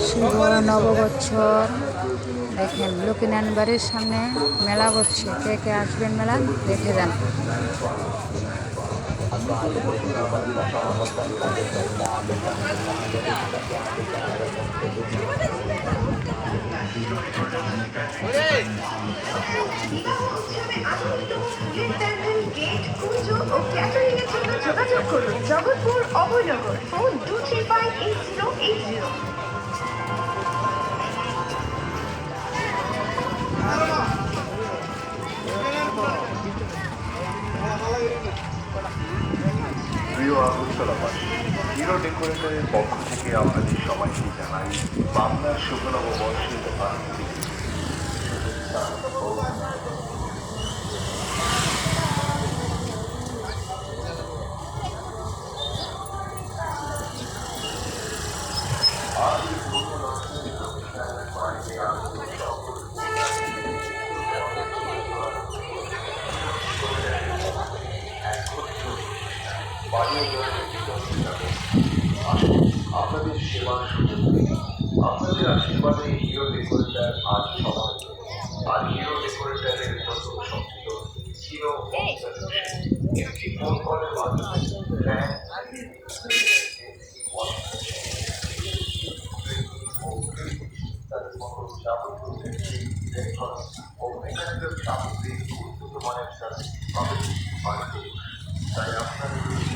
শুভ নববৎসর দেখেন লক্ষ্মীনারায়ণ বাড়ির সামনে মেলা বসছে। কে কে আসবেন মেলা দেখে যান। যোগাযোগ করুন জগৎপুর অভয়নগর, ফোন 2358080। প্রিয় আগরতলাবাসী, হিরো ডেকোরেটরের পক্ষ থেকে আপনাদের সবাইকে জানাই বাংলার শুভ নববর্ষের আন্তরিক শুভেচ্ছা ও আজ আপনাদের সেবার সুযোগ আপনাদের আশীর্বাদে হিরো ডেকোরেটর আজ সবার আর হিরো ডেকোরেটরের নতুন সংযোজন হিরো একটি ফোন কলের মাধ্যমে তাদের মতো যাবতীয় ইলেকট্রনিক্স ও মেকানিক্যাল সামগ্রী উন্নত মানের সাথে তাই আপনাদের